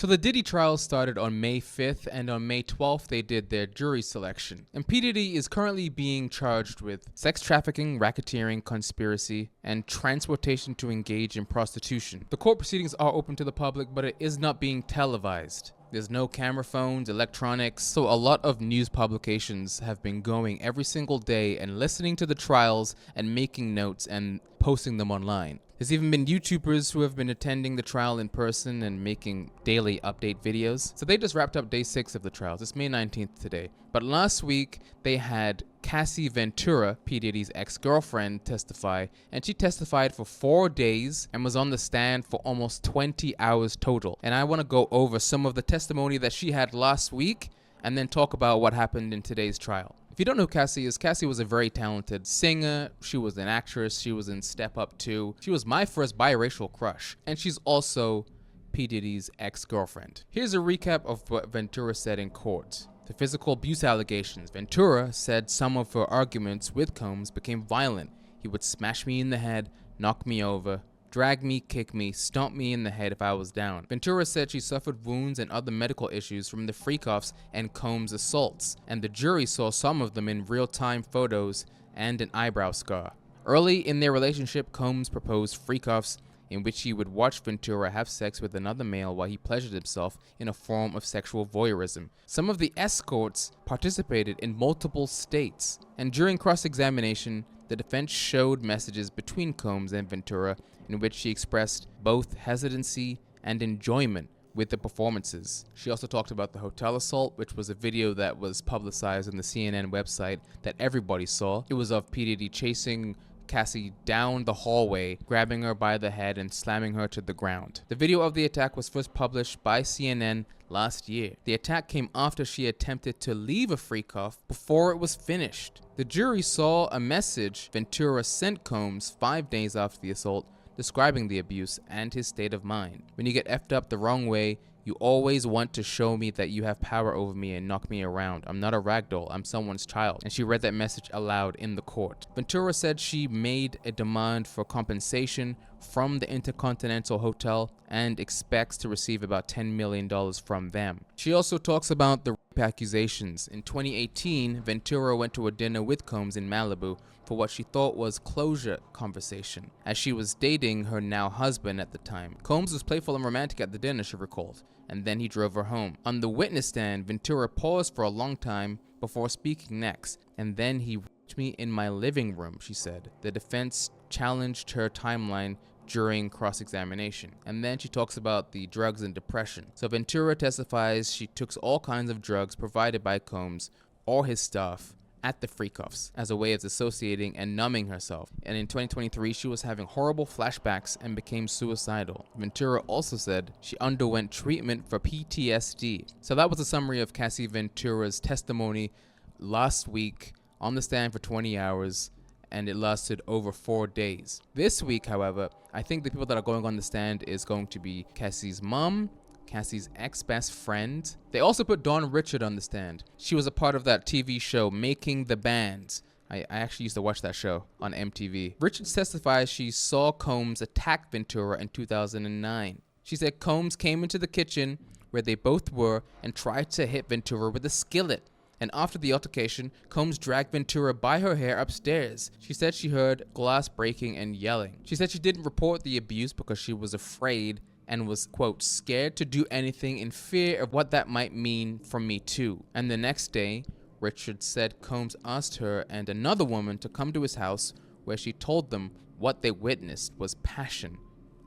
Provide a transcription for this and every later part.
So the Diddy trial started on May 5th, and on May 12th they did their jury selection. And P. Diddy is currently being charged with sex trafficking, racketeering, conspiracy, and transportation to engage in prostitution. The court proceedings are open to the public, but it is not being televised. There's no camera phones, electronics, so a lot of news publications have been going every single day and listening to the trials and making notes and posting them online. There's even been YouTubers who have been attending the trial in person and making daily update videos. So they just wrapped up day 6 of the trials. It's May 19th today. But last week, they had Cassie Ventura, P. Diddy's ex-girlfriend, testify. And she testified for 4 days and was on the stand for almost 20 hours total. And I want to go over some of the testimony that she had last week and then talk about what happened in today's trial. If you don't know who Cassie is, Cassie was a very talented singer. She was an actress. She was in Step Up 2. She was my first biracial crush. And she's also P. Diddy's ex-girlfriend. Here's a recap of what Ventura said in court. The physical abuse allegations. Ventura said some of her arguments with Combs became violent. He would smash me in the head, knock me over, drag me, kick me, stomp me in the head if I was down. Ventura said she suffered wounds and other medical issues from the freak-offs and Combs' assaults, and the jury saw some of them in real-time photos and an eyebrow scar. Early in their relationship, Combs proposed freak-offs in which he would watch Ventura have sex with another male while he pleasured himself in a form of sexual voyeurism. Some of the escorts participated in multiple states, and during cross-examination, the defense showed messages between Combs and Ventura in which she expressed both hesitancy and enjoyment with the performances. She also talked about the hotel assault, which was a video that was publicized on the CNN website that everybody saw. It was of P. Diddy chasing Cassie down the hallway, grabbing her by the head and slamming her to the ground. The video of the attack was first published by CNN last year. The attack came after she attempted to leave a freak-off before it was finished. The jury saw a message Ventura sent Combs 5 days after the assault, describing the abuse and his state of mind. When you get effed up the wrong way, you always want to show me that you have power over me and knock me around. I'm not a ragdoll, I'm someone's child. And she read that message aloud in the court. Ventura said she made a demand for compensation from the Intercontinental Hotel and expects to receive about $10 million from them. She also talks about the rape accusations. In 2018, Ventura went to a dinner with Combs in Malibu for what she thought was closure conversation, as she was dating her now husband at the time. Combs was playful and romantic at the dinner, she recalled, and then he drove her home. On the witness stand, Ventura paused for a long time before speaking next, and then he raped me in my living room, she said. The defense challenged her timeline during cross-examination. And then she talks about the drugs and depression. So Ventura testifies she took all kinds of drugs provided by Combs or his staff at the freak-offs as a way of dissociating and numbing herself. And in 2023, she was having horrible flashbacks and became suicidal. Ventura also said she underwent treatment for PTSD. So that was a summary of Cassie Ventura's testimony last week on the stand for 20 hours, and it lasted over 4 days. This week, however, I think the people that are going on the stand is going to be Cassie's mom, Cassie's ex-best friend. They also put Dawn Richard on the stand. She was a part of that TV show, Making the Band. I actually used to watch that show on MTV. Richards testifies she saw Combs attack Ventura in 2009. She said Combs came into the kitchen where they both were and tried to hit Ventura with a skillet. And after the altercation, Combs dragged Ventura by her hair upstairs. She said she heard glass breaking and yelling. She said she didn't report the abuse because she was afraid and was, quote, scared to do anything in fear of what that might mean for me too. And the next day, Richard said Combs asked her and another woman to come to his house, where she told them what they witnessed was passion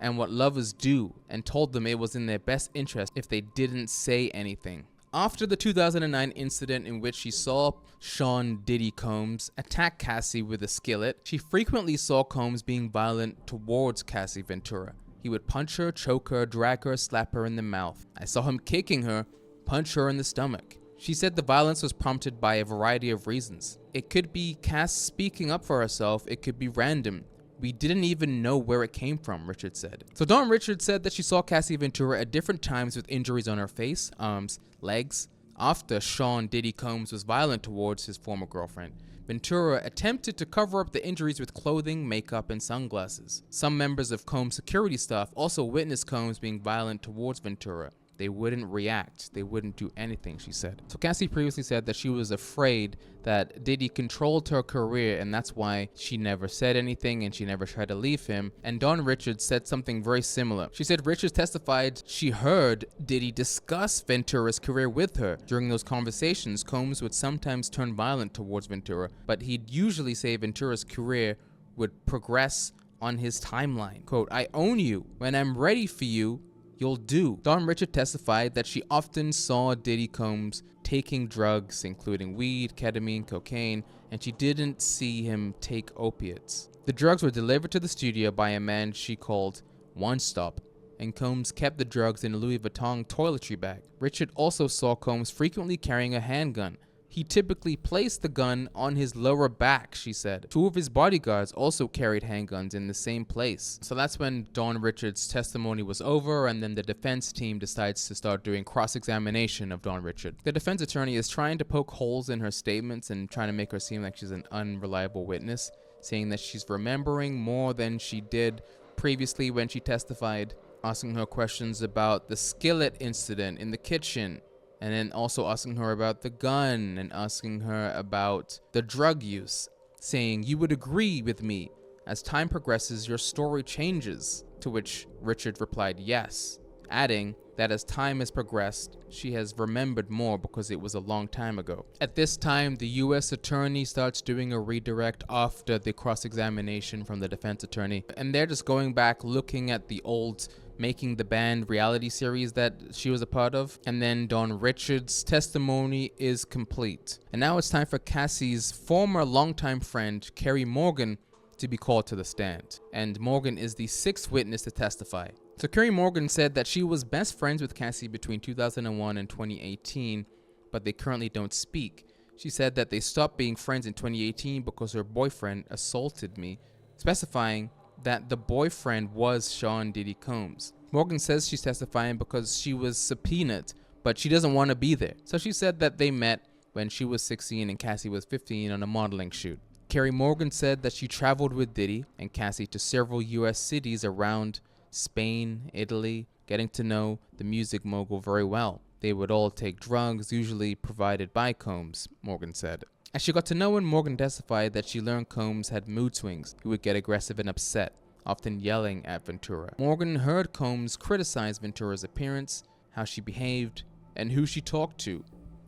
and what lovers do, and told them it was in their best interest if they didn't say anything. After the 2009 incident in which she saw Sean Diddy Combs attack Cassie with a skillet, she frequently saw Combs being violent towards Cassie Ventura. He would punch her, choke her, drag her, slap her in the mouth. I saw him kicking her, punch her in the stomach. She said the violence was prompted by a variety of reasons. It could be Cass speaking up for herself, it could be random. We didn't even know where it came from, Richard said. So Dawn Richard said that she saw Cassie Ventura at different times with injuries on her face, arms, legs, after Sean Diddy Combs was violent towards his former girlfriend. Ventura attempted to cover up the injuries with clothing, makeup, and sunglasses. Some members of Combs' security staff also witnessed Combs being violent towards Ventura. They wouldn't react. They wouldn't do anything, she said. So Cassie previously said that she was afraid that Diddy controlled her career, and that's why she never said anything and she never tried to leave him. And Dawn Richards said something very similar. She said Richards testified she heard Diddy discuss Ventura's career with her. During those conversations, Combs would sometimes turn violent towards Ventura, but he'd usually say Ventura's career would progress on his timeline. Quote, "I own you. When I'm ready for you, you'll do." Dawn Richards testified that she often saw Diddy Combs taking drugs, including weed, ketamine, cocaine, and she didn't see him take opiates. The drugs were delivered to the studio by a man she called One Stop, and Combs kept the drugs in a Louis Vuitton toiletry bag. Richard also saw Combs frequently carrying a handgun. He typically placed the gun on his lower back, she said. 2 of his bodyguards also carried handguns in the same place. So that's when Dawn Richards' testimony was over, and then the defense team decides to start doing cross-examination of Dawn Richards. The defense attorney is trying to poke holes in her statements and trying to make her seem like she's an unreliable witness, saying that she's remembering more than she did previously when she testified, asking her questions about the skillet incident in the kitchen, and then also asking her about the gun and asking her about the drug use, saying, "You would agree with me. As time progresses, your story changes." To which Richard replied yes, adding that as time has progressed, she has remembered more because it was a long time ago. At this time, the U.S. attorney starts doing a redirect after the cross-examination from the defense attorney, and they're just going back looking at the old Making the Band reality series that she was a part of. And then Dawn Richards' testimony is complete. And now it's time for Cassie's former longtime friend, Carrie Morgan, to be called to the stand. And Morgan is the 6th witness to testify. So Carrie Morgan said that she was best friends with Cassie between 2001 and 2018, but they currently don't speak. She said that they stopped being friends in 2018 because her boyfriend assaulted me, specifying that the boyfriend was Sean Diddy Combs. Morgan says she's testifying because she was subpoenaed, but she doesn't want to be there. So she said that they met when she was 16 and Cassie was 15 on a modeling shoot. Carrie Morgan said that she traveled with Diddy and Cassie to several U.S. cities around Spain, Italy, getting to know the music mogul very well. They would all take drugs, usually provided by Combs, Morgan said. As she got to know him, Morgan testified that she learned Combs had mood swings. He would get aggressive and upset, often yelling at Ventura. Morgan heard Combs criticize Ventura's appearance, how she behaved, and who she talked to.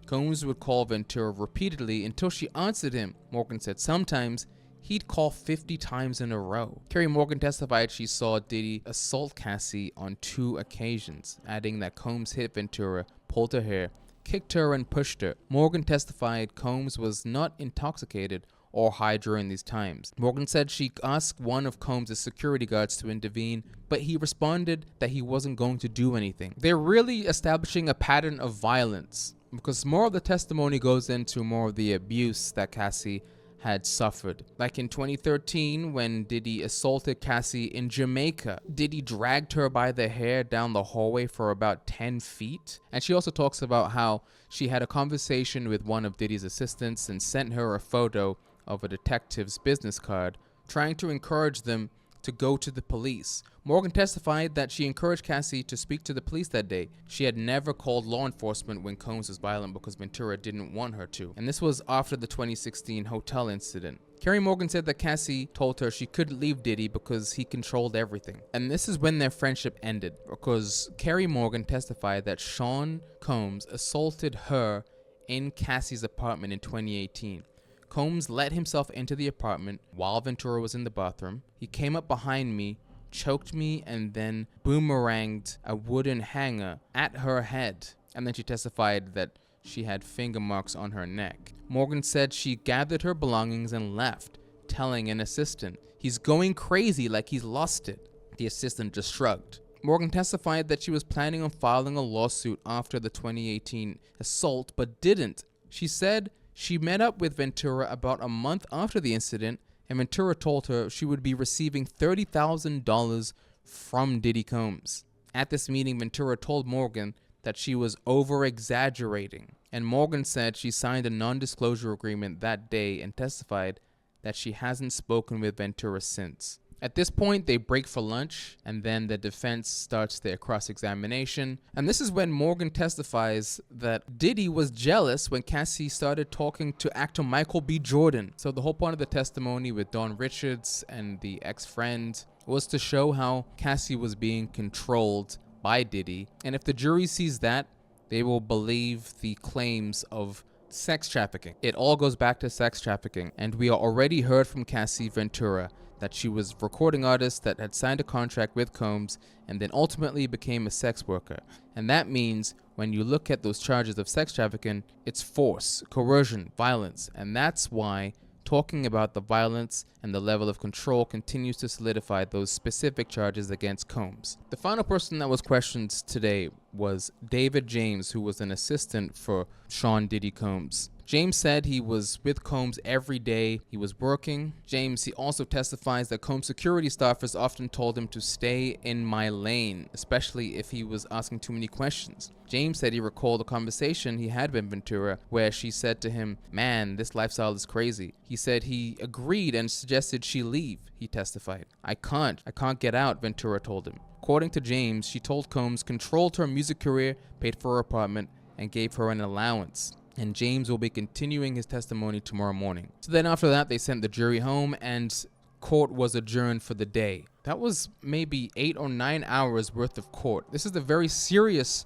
Combs would call Ventura repeatedly until she answered him. Morgan said sometimes he'd call 50 times in a row. Carrie Morgan testified she saw Diddy assault Cassie on 2 occasions, adding that Combs hit Ventura, pulled her hair, kicked her, and pushed her. Morgan testified Combs was not intoxicated or high during these times. Morgan said she asked one of Combs' security guards to intervene, but he responded that he wasn't going to do anything. They're really establishing a pattern of violence, because more of the testimony goes into more of the abuse that Cassie had suffered. Like in 2013, when Diddy assaulted Cassie in Jamaica, Diddy dragged her by the hair down the hallway for about 10 feet. And she also talks about how she had a conversation with one of Diddy's assistants and sent her a photo of a detective's business card, trying to encourage them to go to the police. Morgan testified that she encouraged Cassie to speak to the police that day. She had never called law enforcement when Combs was violent because Ventura didn't want her to. And this was after the 2016 hotel incident. Carrie Morgan said that Cassie told her she couldn't leave Diddy because he controlled everything. And this is when their friendship ended, because Carrie Morgan testified that Sean Combs assaulted her in Cassie's apartment in 2018. Combs let himself into the apartment while Ventura was in the bathroom. He came up behind me, choked me, and then boomeranged a wooden hanger at her head. And then she testified that she had finger marks on her neck. Morgan said she gathered her belongings and left, telling an assistant, "He's going crazy like he's lost it." The assistant just shrugged. Morgan testified that she was planning on filing a lawsuit after the 2018 assault, but didn't. She said she met up with Ventura about a month after the incident, and Ventura told her she would be receiving $30,000 from Diddy Combs. At this meeting, Ventura told Morgan that she was over-exaggerating, and Morgan said she signed a non-disclosure agreement that day and testified that she hasn't spoken with Ventura since. At this point, they break for lunch, and then the defense starts their cross-examination. And this is when Morgan testifies that Diddy was jealous when Cassie started talking to actor Michael B. Jordan. So the whole point of the testimony with Dawn Richards and the ex-friend was to show how Cassie was being controlled by Diddy. And if the jury sees that, they will believe the claims of sex trafficking. It all goes back to sex trafficking. And we already heard from Cassie Ventura that she was a recording artist that had signed a contract with Combs and then ultimately became a sex worker. And that means when you look at those charges of sex trafficking, it's force, coercion, violence. And that's why talking about the violence and the level of control continues to solidify those specific charges against Combs. The final person that was questioned today was David James, who was an assistant for Sean Diddy Combs. James said he was with Combs every day he was working. James, he also testifies that Combs security staffers often told him to stay in my lane, especially if he was asking too many questions. James said he recalled a conversation he had with Ventura where she said to him, "Man, this lifestyle is crazy." He said he agreed and suggested she leave, he testified. I can't get out," Ventura told him. According to James, she told Combs controlled her music career, paid for her apartment, and gave her an allowance. And James will be continuing his testimony tomorrow morning. So then after that, they sent the jury home and court was adjourned for the day. That was maybe 8 or 9 hours worth of court. This is a very serious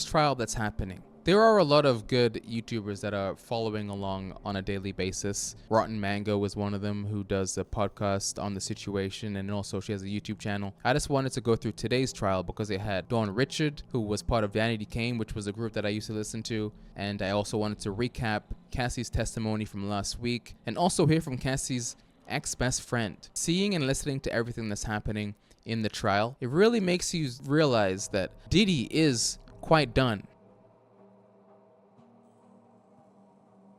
trial that's happening. There are a lot of good YouTubers that are following along on a daily basis. Rotten Mango is one of them, who does a podcast on the situation, and also she has a YouTube channel. I just wanted to go through today's trial because it had Dawn Richard, who was part of Danity Kane, which was a group that I used to listen to. And I also wanted to recap Cassie's testimony from last week and also hear from Cassie's ex-best friend. Seeing and listening to everything that's happening in the trial, it really makes you realize that Diddy is quite done.